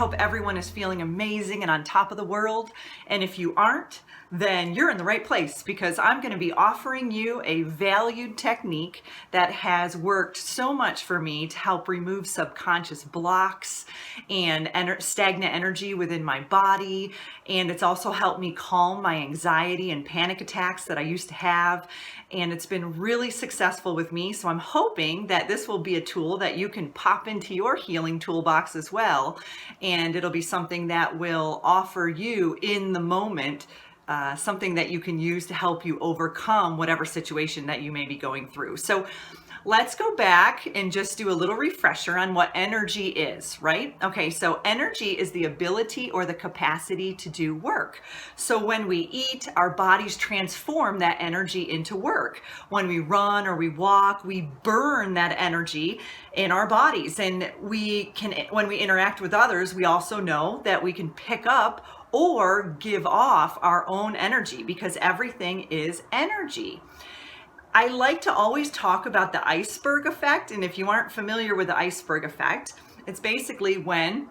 hope everyone is feeling amazing and on top of the world. And if you aren't, then you're in the right place, because I'm going to be offering you a valued technique that has worked so much for me to help remove subconscious blocks and stagnant energy within my body. And it's also helped me calm my anxiety and panic attacks that I used to have. And it's been really successful with me. So I'm hoping that this will be a tool that you can pop into your healing toolbox as well. And it'll be something that will offer you in the moment something that you can use to help you overcome whatever situation that you may be going through. So let's go back and just do a little refresher on what energy is, right? Okay, so energy is the ability or the capacity to do work. So when we eat, our bodies transform that energy into work. When we run or we walk, we burn that energy in our bodies. And when we interact with others, we also know that we can pick up or give off our own energy, because everything is energy. I like to always talk about the iceberg effect. And if you aren't familiar with the iceberg effect, it's basically when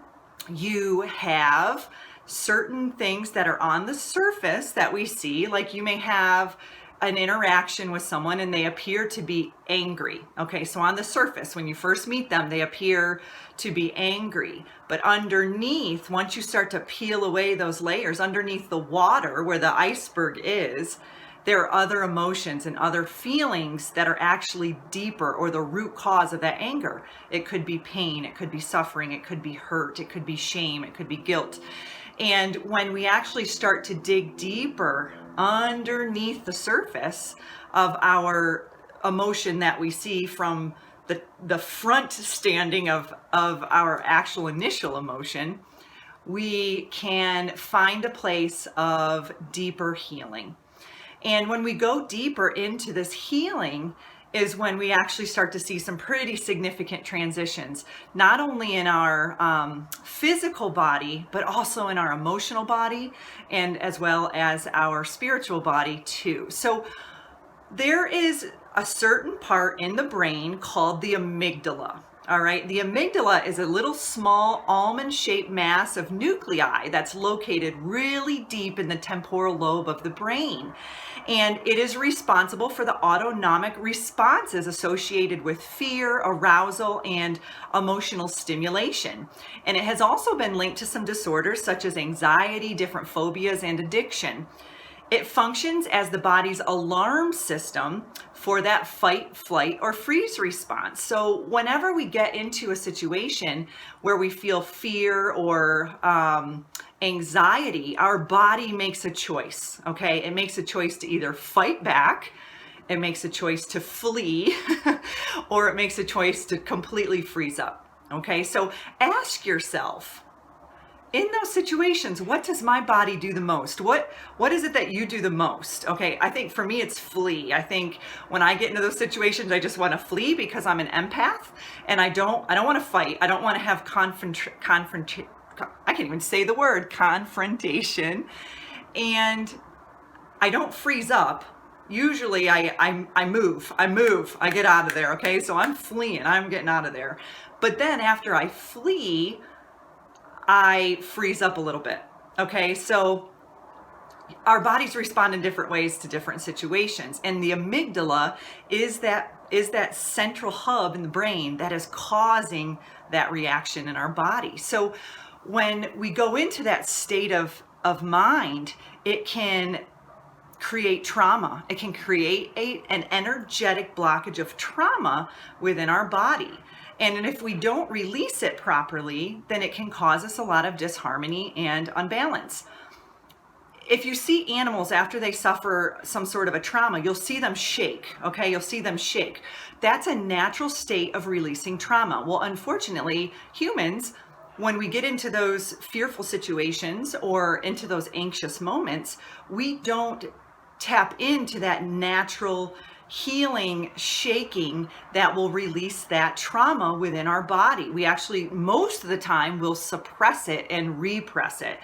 you have certain things that are on the surface that we see, like you may have an interaction with someone and they appear to be angry. Okay, so on the surface, when you first meet them, they appear to be angry. But underneath, once you start to peel away those layers, underneath the water where the iceberg is, there are other emotions and other feelings that are actually deeper, or the root cause of that anger. It could be pain, it could be suffering, it could be hurt, it could be shame, it could be guilt. And when we actually start to dig deeper underneath the surface of our emotion that we see from the front standing of our actual initial emotion, we can find a place of deeper healing. And when we go deeper into this healing is when we actually start to see some pretty significant transitions, not only in our physical body, but also in our emotional body, and as well as our spiritual body too. So there is a certain part in the brain called the amygdala. All right, the amygdala is a little small almond-shaped mass of nuclei that's located really deep in the temporal lobe of the brain. And it is responsible for the autonomic responses associated with fear, arousal, and emotional stimulation. And it has also been linked to some disorders such as anxiety, different phobias, and addiction. It functions as the body's alarm system for that fight, flight, or freeze response. So whenever we get into a situation where we feel fear or anxiety, our body makes a choice, okay? It makes a choice to either fight back, it makes a choice to flee, or it makes a choice to completely freeze up, okay? So ask yourself, in those situations, what does my body do the most? What is it that you do the most? Okay, I think for me it's flee. I think when I get into those situations, I just want to flee because I'm an empath, and I don't want to fight. I don't want to have I can't even say the word, confrontation. And I don't freeze up. Usually I move, I get out of there, okay? So I'm fleeing, I'm getting out of there. But then after I flee, I freeze up a little bit. Okay, so our bodies respond in different ways to different situations, and the amygdala is that central hub in the brain that is causing that reaction in our body. So when we go into that state of mind, it can create trauma. It can create an energetic blockage of trauma within our body. And if we don't release it properly, then it can cause us a lot of disharmony and unbalance. If you see animals after they suffer some sort of a trauma, you'll see them shake, okay? You'll see them shake. That's a natural state of releasing trauma. Well, unfortunately, humans, when we get into those fearful situations or into those anxious moments, we don't tap into that natural healing shaking that will release that trauma within our body. We actually, most of the time, will suppress it and repress it.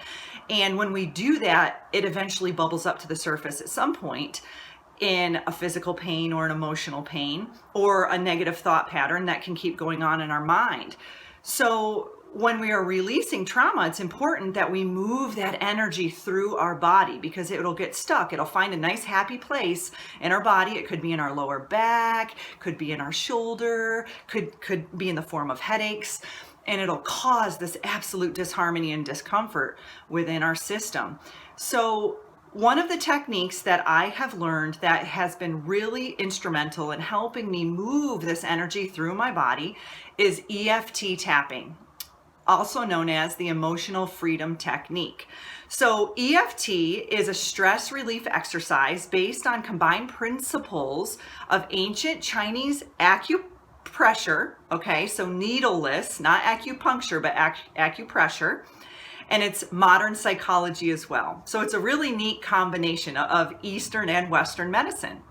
And when we do that, it eventually bubbles up to the surface at some point in a physical pain or an emotional pain or a negative thought pattern that can keep going on in our mind. So when we are releasing trauma, it's important that we move that energy through our body because it'll get stuck. It'll find a nice happy place in our body. It could be in our lower back, could be in our shoulder, could be in the form of headaches, and it'll cause this absolute disharmony and discomfort within our system. So one of the techniques that I have learned that has been really instrumental in helping me move this energy through my body is EFT tapping, also known as the emotional freedom technique. So EFT is a stress relief exercise based on combined principles of ancient Chinese acupressure, okay, so needleless, not acupuncture, but acupressure, and it's modern psychology as well. So it's a really neat combination of Eastern and Western medicine.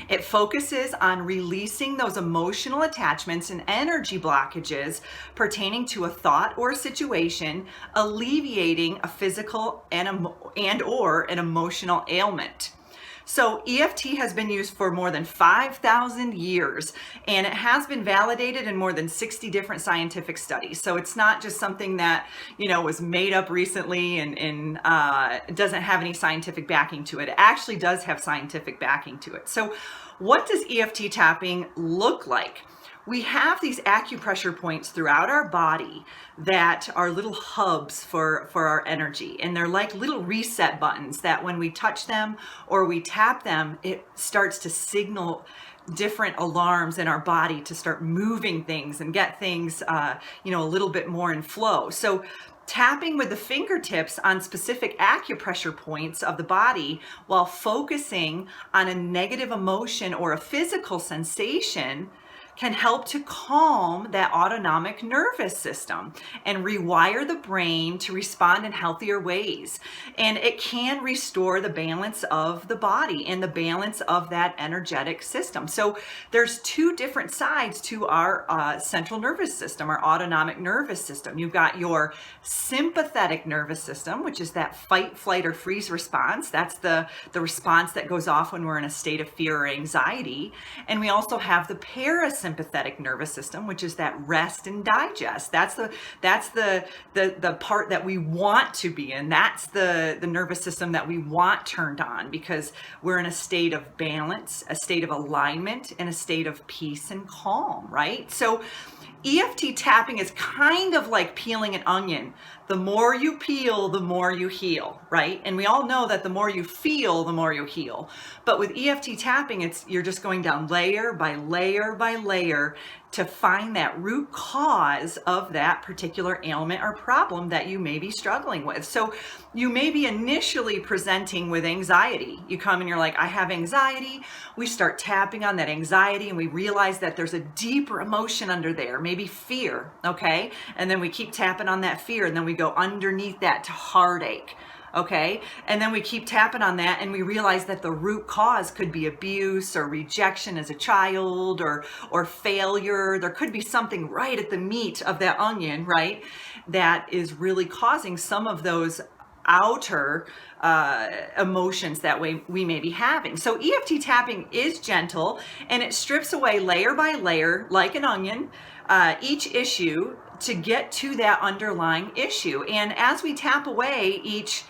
It focuses on releasing those emotional attachments and energy blockages pertaining to a thought or a situation, alleviating a physical and or an emotional ailment. So EFT has been used for more than 5,000 years, and it has been validated in more than 60 different scientific studies. So it's not just something that, was made up recently and doesn't have any scientific backing to it. It actually does have scientific backing to it. So what does EFT tapping look like? We have these acupressure points throughout our body that are little hubs for our energy. And they're like little reset buttons that when we touch them or we tap them, it starts to signal different alarms in our body to start moving things and get things, a little bit more in flow. So tapping with the fingertips on specific acupressure points of the body while focusing on a negative emotion or a physical sensation can help to calm that autonomic nervous system and rewire the brain to respond in healthier ways. And it can restore the balance of the body and the balance of that energetic system. So there's two different sides to our central nervous system, our autonomic nervous system. You've got your sympathetic nervous system, which is that fight, flight, or freeze response. That's the response that goes off when we're in a state of fear or anxiety. And we also have the parasympathetic nervous system, which is that rest and digest. That's the part that we want to be in. That's the nervous system that we want turned on because we're in a state of balance, a state of alignment, and a state of peace and calm, right? So EFT tapping is kind of like peeling an onion. The more you peel, the more you heal, right? And we all know that the more you feel, the more you heal. But with EFT tapping, you're just going down layer by layer by layer to find that root cause of that particular ailment or problem that you may be struggling with. So you may be initially presenting with anxiety. You come and you're like, I have anxiety. We start tapping on that anxiety and we realize that there's a deeper emotion under there, maybe fear, okay? And then we keep tapping on that fear and then we go underneath that to heartache. Okay, and then we keep tapping on that and we realize that the root cause could be abuse or rejection as a child or failure. There could be something right at the meat of that onion, right, that is really causing some of those outer emotions that we may be having. So EFT tapping is gentle and it strips away layer by layer like an onion, each issue to get to that underlying issue. And as we tap away each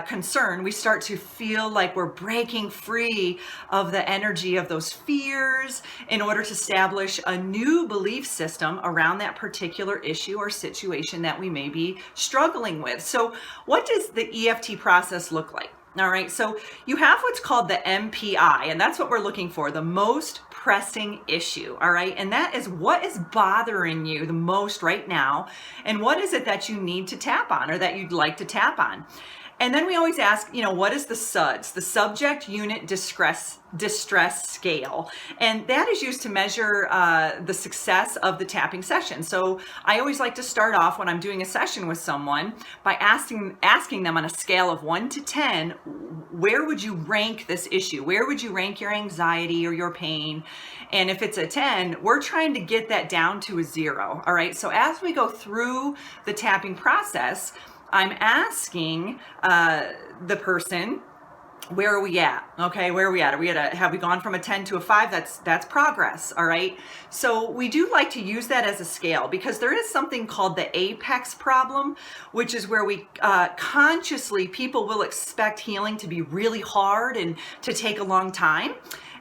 concern, we start to feel like we're breaking free of the energy of those fears in order to establish a new belief system around that particular issue or situation that we may be struggling with. So what does the EFT process look like? All right, so you have what's called the MPI, and that's what we're looking for, the most pressing issue, all right? And that is what is bothering you the most right now, and what is it that you need to tap on or that you'd like to tap on? And then we always ask, what is the SUDS, the Subject Unit Distress Scale? And that is used to measure the success of the tapping session. So I always like to start off when I'm doing a session with someone by asking them on a scale of 1 to 10, where would you rank this issue? Where would you rank your anxiety or your pain? And if it's a 10, we're trying to get that down to a 0, all right? So as we go through the tapping process, I'm asking the person where are we at? Okay, where are we at? Are we at have we gone from a 10 to a 5? That's progress, all right? So we do like to use that as a scale because there is something called the apex problem, which is where we consciously, people will expect healing to be really hard and to take a long time.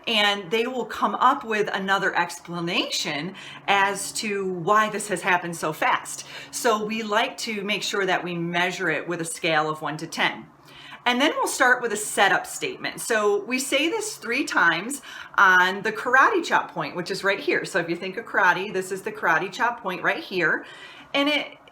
And they will come up with another explanation as to why this has happened so fast. So we like to make sure that we measure it with a scale of 1 to 10. And then we'll start with a setup statement. So we say this 3 times on the karate chop point, which is right here. So if you think of karate, this is the karate chop point right here. And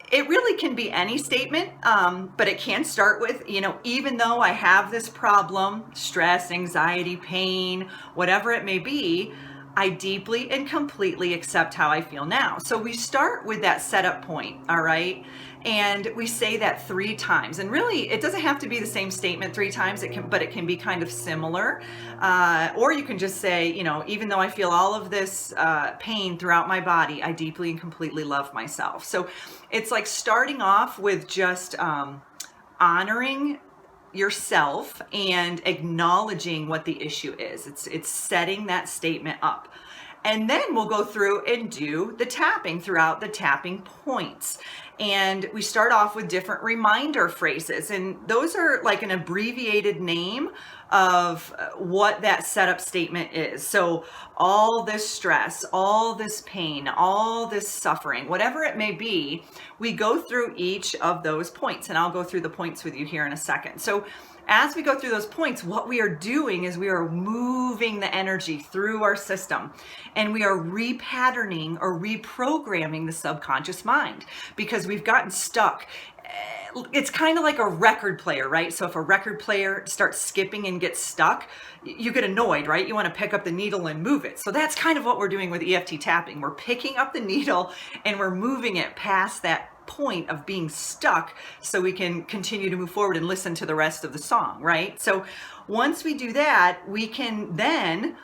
it really can be any statement, but it can start with, even though I have this problem, stress, anxiety, pain, whatever it may be, I deeply and completely accept how I feel now. So we start with that setup point, all right? And we say that 3 times. And really, it doesn't have to be the same statement 3 times, but it can be kind of similar. Or you can just say, even though I feel all of this pain throughout my body, I deeply and completely love myself. So it's like starting off with just honoring yourself and acknowledging what the issue is. It's setting that statement up. And then we'll go through and do the tapping throughout the tapping points. And we start off with different reminder phrases. And those are like an abbreviated name of what that setup statement is. So all this stress, all this pain, all this suffering, whatever it may be, we go through each of those points. And I'll go through the points with you here in a second. So as we go through those points, what we are doing is we are moving the energy through our system, and we are repatterning or reprogramming the subconscious mind because we've gotten stuck. It's kind of like a record player, right? So if a record player starts skipping and gets stuck, you get annoyed, right? You want to pick up the needle and move it. So that's kind of what we're doing with EFT tapping. We're picking up the needle and we're moving it past that point of being stuck so we can continue to move forward and listen to the rest of the song, right? So once we do that, we can then,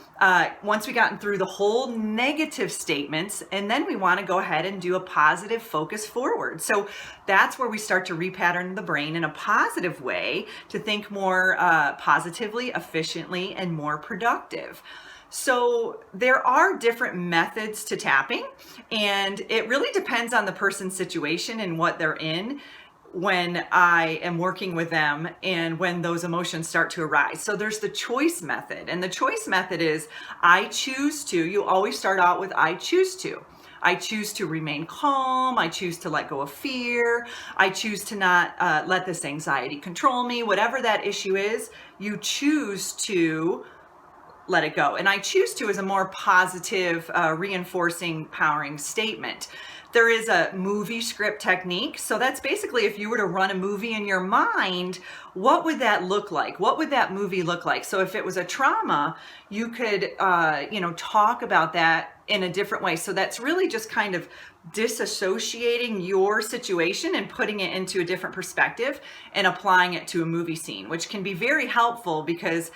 once we gotten through the whole negative statements, and then we want to go ahead and do a positive focus forward. So that's where we start to repattern the brain in a positive way to think more positively, efficiently, and more productive. So there are different methods to tapping, and it really depends on the person's situation and what they're in when I am working with them and when those emotions start to arise. So there's the choice method, and the choice method is I choose to. You always start out with I choose to. I choose to remain calm. I choose to let go of fear. I choose to not let this anxiety control me. Whatever that issue is, you choose to let it go. And I choose to is a more positive, reinforcing, powering statement. There is a movie script technique. So that's basically if you were to run a movie in your mind, what would that look like? What would that movie look like? So if it was a trauma, you could, talk about that in a different way. So that's really just kind of disassociating your situation and putting it into a different perspective and applying it to a movie scene, which can be very helpful because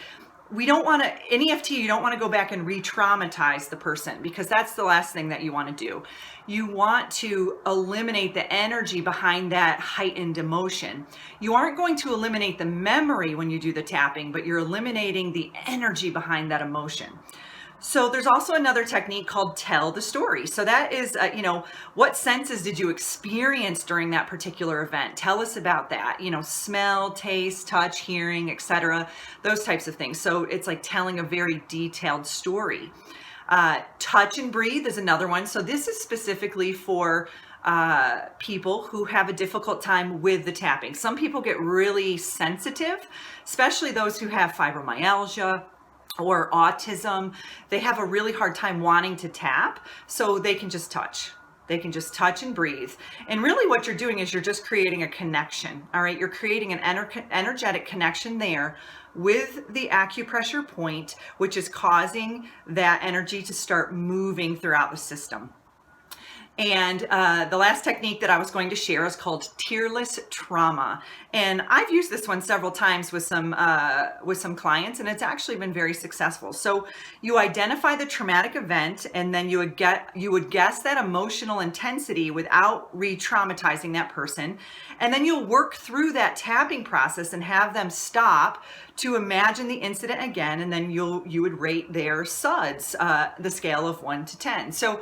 we don't want to, in EFT, you don't want to go back and re-traumatize the person because that's the last thing that you want to do. You want to eliminate the energy behind that heightened emotion. You aren't going to eliminate the memory when you do the tapping, but you're eliminating the energy behind that emotion. So there's also another technique called tell the story. So that is, what senses did you experience during that particular event? Tell us about that, smell, taste, touch, hearing, etc. Those types of things. So it's like telling a very detailed story. Touch and breathe is another one. So this is specifically for people who have a difficult time with the tapping. Some people get really sensitive, especially those who have fibromyalgia or autism. They have a really hard time wanting to tap, so they can just touch. They can just touch and breathe. And really what you're doing is you're just creating a connection, all right? You're creating an energetic connection there with the acupressure point, which is causing that energy to start moving throughout the system. And the last technique that I was going to share is called tearless trauma. And I've used this one several times with some clients, and it's actually been very successful. So you identify the traumatic event, and then you would guess that emotional intensity without re-traumatizing that person. And then you'll work through that tapping process and have them stop to imagine the incident again, and then you would rate their SUDS, the scale of 1 to 10. So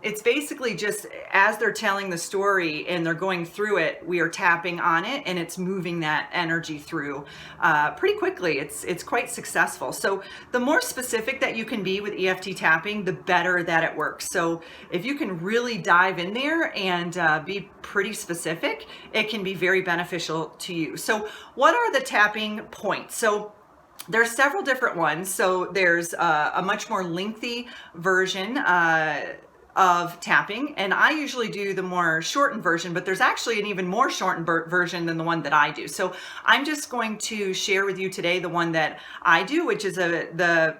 it's basically just as they're telling the story and they're going through it, we are tapping on it and it's moving that energy through pretty quickly. It's quite successful. So the more specific that you can be with EFT tapping, the better that it works. So if you can really dive in there and be pretty specific, it can be very beneficial to you. So what are the tapping points? So there's several different ones. So there's a much more lengthy version of tapping, and I usually do the more shortened version, but there's actually an even more shortened version than the one that I do. So I'm just going to share with you today the one that I do, which is the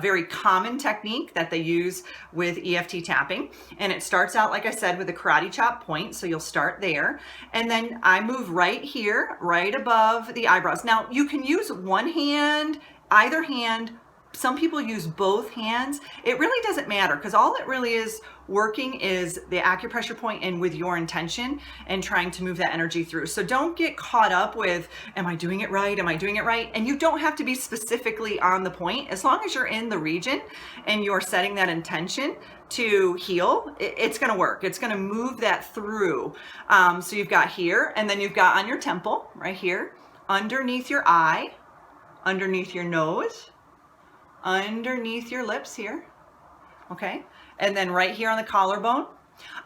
very common technique that they use with EFT tapping. And it starts out, like I said, with a karate chop point. So you'll start there. And then I move right here, right above the eyebrows. Now you can use one hand, either hand. Some people use both hands. It really doesn't matter, because all it really is working is the acupressure point and with your intention and trying to move that energy through. So don't get caught up with, am I doing it right? Am I doing it right? And you don't have to be specifically on the point. As long as you're in the region and you're setting that intention to heal, it's going to work. It's going to move that through. So you've got here, and then you've got on your temple right here, underneath your eye, underneath your nose, underneath your lips here, okay? And then right here on the collarbone.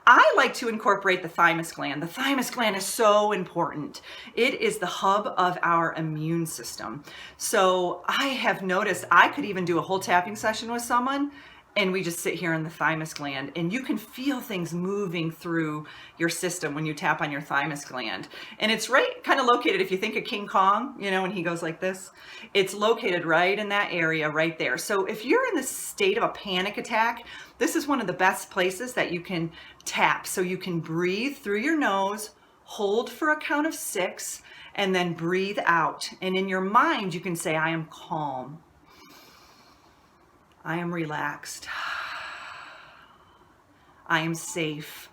I like to incorporate the thymus gland. The thymus gland is so important. It is the hub of our immune system. So I have noticed I could even do a whole tapping session with someone, and we just sit here in the thymus gland, and you can feel things moving through your system when you tap on your thymus gland. And it's right kind of located, if you think of King Kong, you know, when he goes like this, it's located right in that area right there. So if you're in the state of a panic attack, this is one of the best places that you can tap. So you can breathe through your nose, hold for a count of 6, and then breathe out. And in your mind, you can say, I am calm. I am relaxed. I am safe.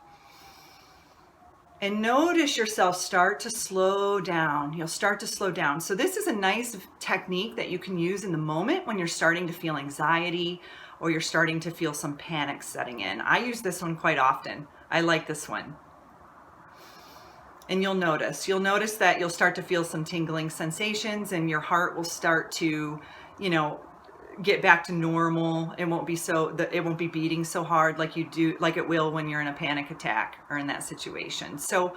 And notice yourself start to slow down. You'll start to slow down. So this is a nice technique that you can use in the moment when you're starting to feel anxiety or you're starting to feel some panic setting in. I use this one quite often. I like this one. And you'll notice that you'll start to feel some tingling sensations, and your heart will start to, get back to normal. It won't be beating so hard like it will when you're in a panic attack or in that situation. So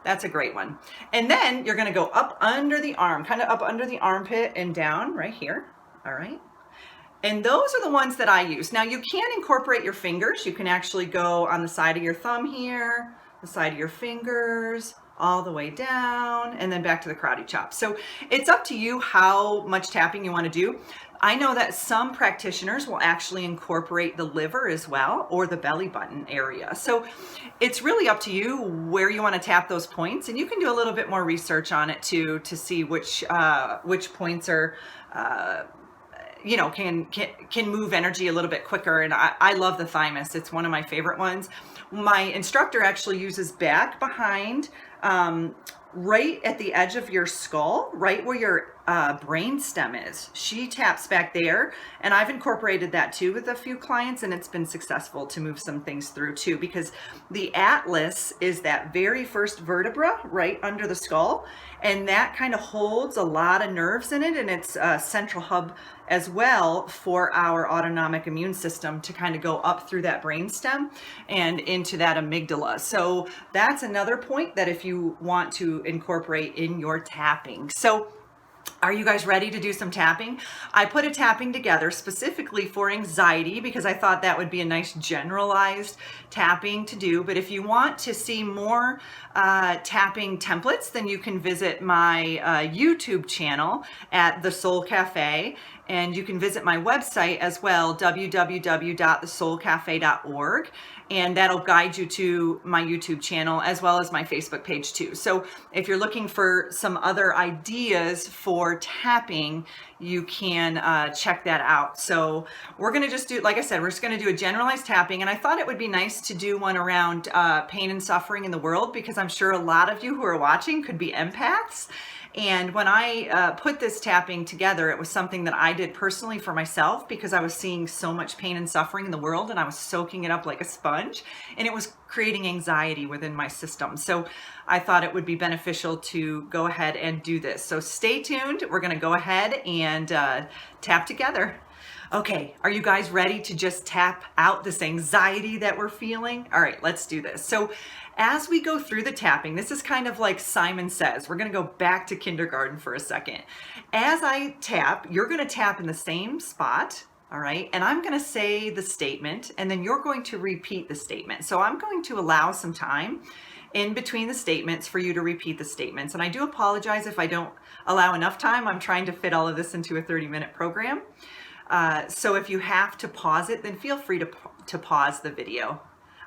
that's a great one. And then you're going to go up under the arm, kind of up under the armpit and down right here. All right. And those are the ones that I use. Now you can incorporate your fingers. You can actually go on the side of your thumb here, the side of your fingers, all the way down, and then back to the karate chop. So it's up to you how much tapping you want to do. I know that some practitioners will actually incorporate the liver as well, or the belly button area. So it's really up to you where you want to tap those points, and you can do a little bit more research on it too to see which points are can move energy a little bit quicker. And I love the thymus. It's one of my favorite ones. My instructor actually uses back behind, right at the edge of your skull, right where your brain stem is. She taps back there, and I've incorporated that too with a few clients, and it's been successful to move some things through too, because the atlas is that very first vertebra right under the skull, and that kind of holds a lot of nerves in it, and it's a central hub as well for our autonomic immune system to kind of go up through that brainstem and into that amygdala. So that's another point that if you want to incorporate in your tapping. So are you guys ready to do some tapping? I put a tapping together specifically for anxiety because I thought that would be a nice generalized tapping to do. But if you want to see more tapping templates, then you can visit my YouTube channel at The Soul Cafe. And you can visit my website as well, www.thesoulcafe.org. and that'll guide you to my YouTube channel as well as my Facebook page too. So if you're looking for some other ideas for tapping, you can check that out. So we're gonna just do, like I said, we're just gonna do a generalized tapping, and I thought it would be nice to do one around pain and suffering in the world, because I'm sure a lot of you who are watching could be empaths. And when I put this tapping together, it was something that I did personally for myself, because I was seeing so much pain and suffering in the world, and I was soaking it up like a sponge, and it was creating anxiety within my system. So I thought it would be beneficial to go ahead and do this. So stay tuned. We're going to go ahead and tap together. Okay, are you guys ready to just tap out this anxiety that we're feeling? All right, let's do this. So as we go through the tapping, this is kind of like Simon Says. We're going to go back to kindergarten for a second. As I tap, you're going to tap in the same spot, all right? And I'm going to say the statement, and then you're going to repeat the statement. So I'm going to allow some time in between the statements for you to repeat the statements. And I do apologize if I don't allow enough time. I'm trying to fit all of this into a 30-minute program. So if you have to pause it, then feel free to pause the video.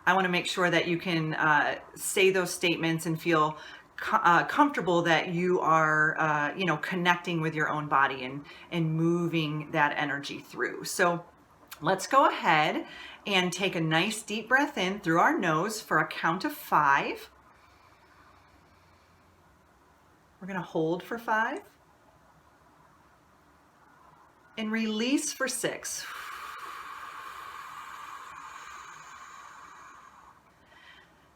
I want to make sure that you can say those statements and feel comfortable that you are, connecting with your own body and moving that energy through. So let's go ahead and take a nice deep breath in through our nose for a count of 5. We're going to hold for 5. And release for 6.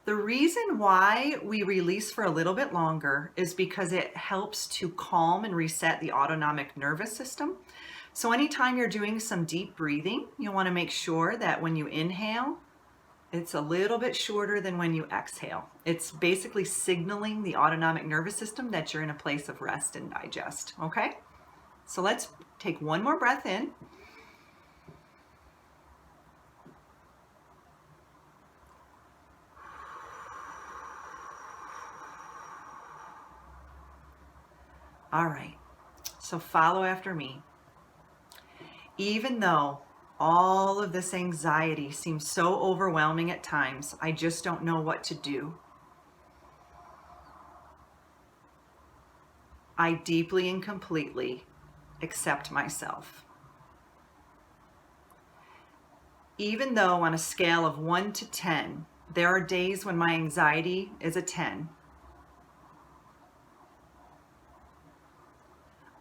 The reason why we release for a little bit longer is because it helps to calm and reset the autonomic nervous system. So anytime you're doing some deep breathing, you want to make sure that when you inhale, it's a little bit shorter than when you exhale. It's basically signaling the autonomic nervous system that you're in a place of rest and digest, okay? So let's take one more breath in. All right, so follow after me. Even though all of this anxiety seems so overwhelming at times, I just don't know what to do. I deeply and completely accept myself. Even though on a scale of 1 to 10, there are days when my anxiety is a 10,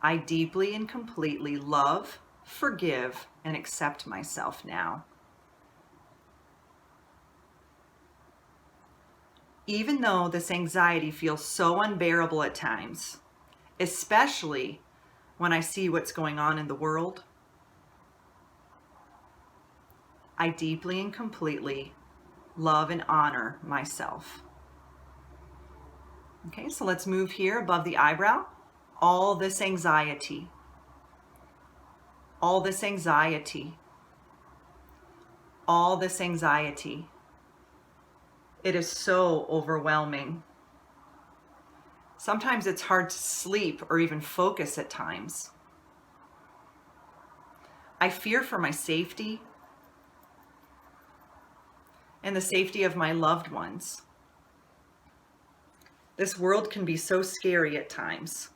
I deeply and completely love, forgive, and accept myself now. Even though this anxiety feels so unbearable at times, especially when I see what's going on in the world, I deeply and completely love and honor myself. Okay, so let's move here above the eyebrow. All this anxiety, all this anxiety, all this anxiety. It is so overwhelming. Sometimes it's hard to sleep or even focus at times. I fear for my safety and the safety of my loved ones. This world can be so scary at times.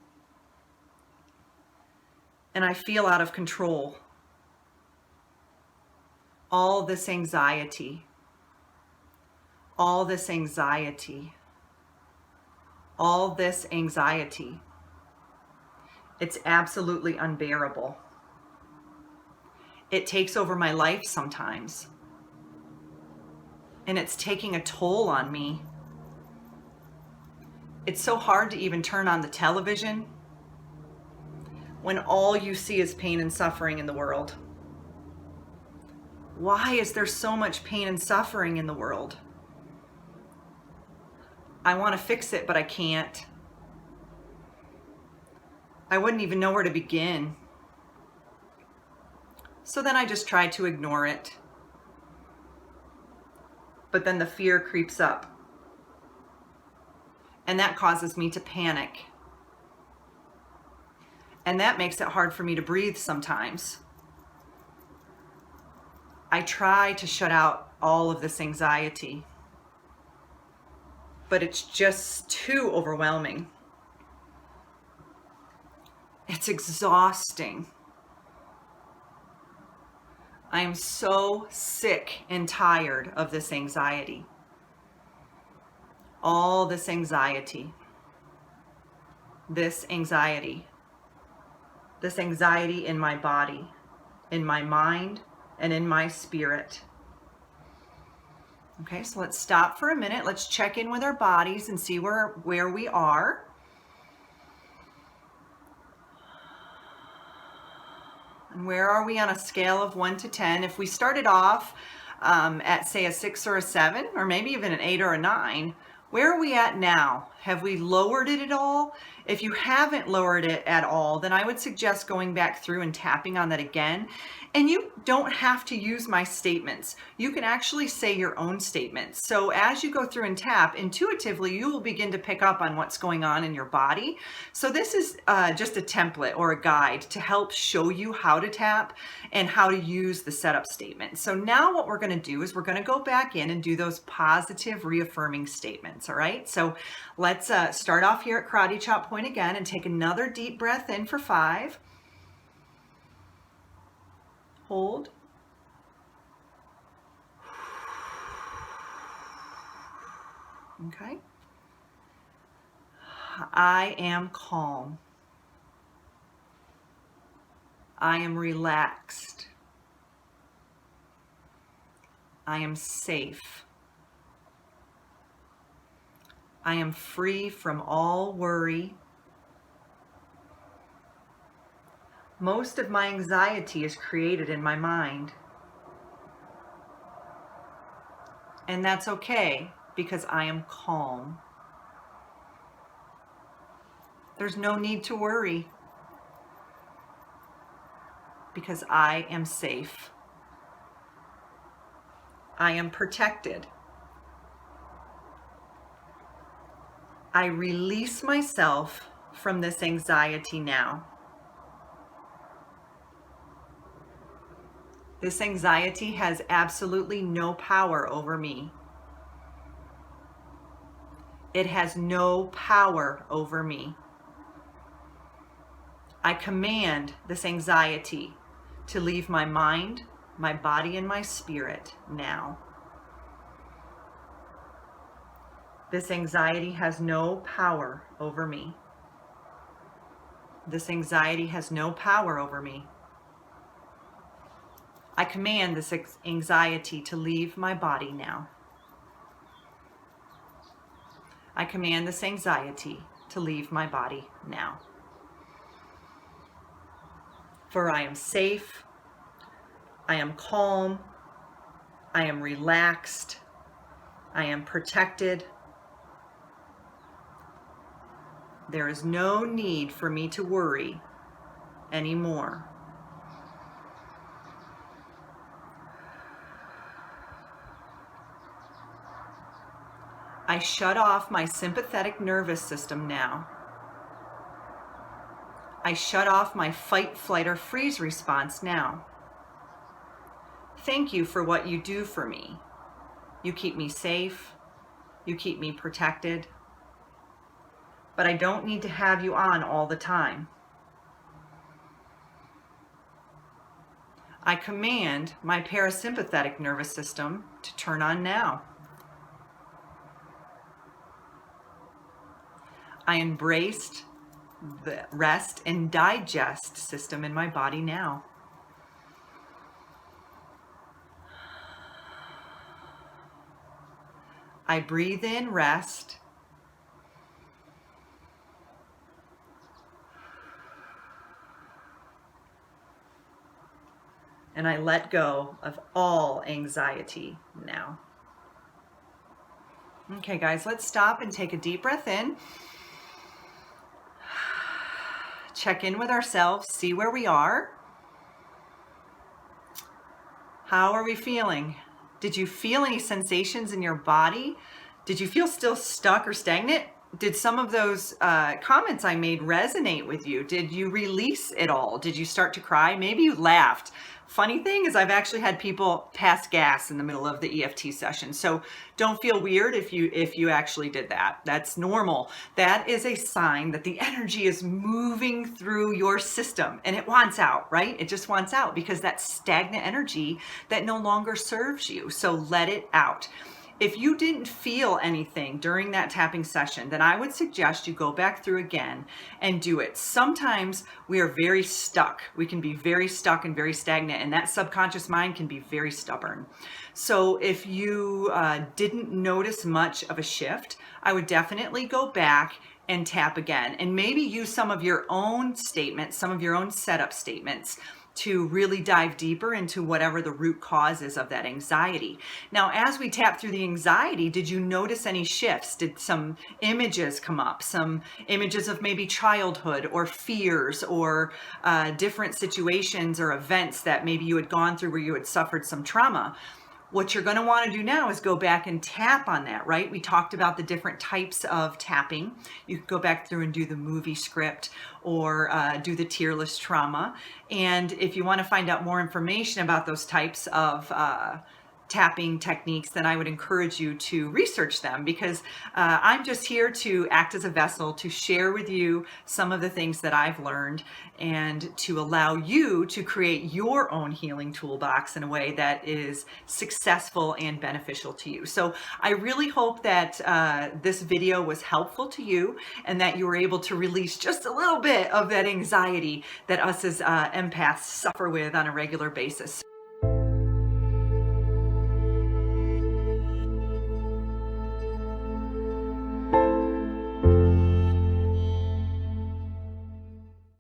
And I feel out of control. All this anxiety, all this anxiety, all this anxiety. It's absolutely unbearable. It takes over my life sometimes. And it's taking a toll on me. It's so hard to even turn on the television when all you see is pain and suffering in the world. Why is there so much pain and suffering in the world? I want to fix it, but I can't. I wouldn't even know where to begin. So then I just try to ignore it. But then the fear creeps up. And that causes me to panic. And that makes it hard for me to breathe sometimes. I try to shut out all of this anxiety. But it's just too overwhelming. It's exhausting. I am so sick and tired of this anxiety. All this anxiety. This anxiety in my body, in my mind, and in my spirit. Okay, so let's stop for a minute. Let's check in with our bodies and see where we are. And where are we on a scale of 1 to 10? If we started off at, say, a 6 or a 7, or maybe even an 8 or a 9, where are we at now? Have we lowered it at all? If you haven't lowered it at all, then I would suggest going back through and tapping on that again. And you don't have to use my statements. You can actually say your own statements. So as you go through and tap, intuitively, you will begin to pick up on what's going on in your body. So this is just a template or a guide to help show you how to tap and how to use the setup statement. So now what we're going to do is we're going to go back in and do those positive reaffirming statements. All right. So let's start off here at karate chop point again and take another deep breath in for 5. Hold. Okay. I am calm. I am relaxed. I am safe. I am free from all worry. Most of my anxiety is created in my mind. And that's okay because I am calm. There's no need to worry because I am safe. I am protected. I release myself from this anxiety now. This anxiety has absolutely no power over me. It has no power over me. I command this anxiety to leave my mind, my body, and my spirit now. This anxiety has no power over me. This anxiety has no power over me. I command this anxiety to leave my body now. I command this anxiety to leave my body now. For I am safe, I am calm, I am relaxed, I am protected. There is no need for me to worry anymore. I shut off my sympathetic nervous system now. I shut off my fight, flight, or freeze response now. Thank you for what you do for me. You keep me safe. You keep me protected. But I don't need to have you on all the time. I command my parasympathetic nervous system to turn on now. I embraced the rest and digest system in my body now. I breathe in rest. And I let go of all anxiety now. Okay, guys, let's stop and take a deep breath in. Check in with ourselves, see where we are. How are we feeling? Did you feel any sensations in your body? Did you feel still stuck or stagnant? did some of those comments I made resonate with you? Did you release it all? Did you start to cry? Maybe you laughed. Funny thing is I've actually had people pass gas in the middle of the EFT session. So don't feel weird if you actually did that. That's normal. That is a sign that the energy is moving through your system and it wants out, right? It just wants out because that's stagnant energy that no longer serves you. So let it out. If you didn't feel anything during that tapping session, then I would suggest you go back through again and do it. Sometimes we are very stuck. We can be very stuck and very stagnant, and that subconscious mind can be very stubborn. So if you didn't notice much of a shift, I would definitely go back and tap again, and maybe use some of your own statements, some of your own setup statements to really dive deeper into whatever the root cause is of that anxiety. Now, as we tap through the anxiety, did you notice any shifts? Did some images come up? Some images of maybe childhood or fears or different situations or events that maybe you had gone through where you had suffered some trauma? What you're going to want to do now is go back and tap on that, right? We talked about the different types of tapping. You can go back through and do the movie script or do the tearless trauma. And if you want to find out more information about those types of tapping techniques, then I would encourage you to research them, because I'm just here to act as a vessel to share with you some of the things that I've learned and to allow you to create your own healing toolbox in a way that is successful and beneficial to you. So I really hope that this video was helpful to you and that you were able to release just a little bit of that anxiety that us as empaths suffer with on a regular basis.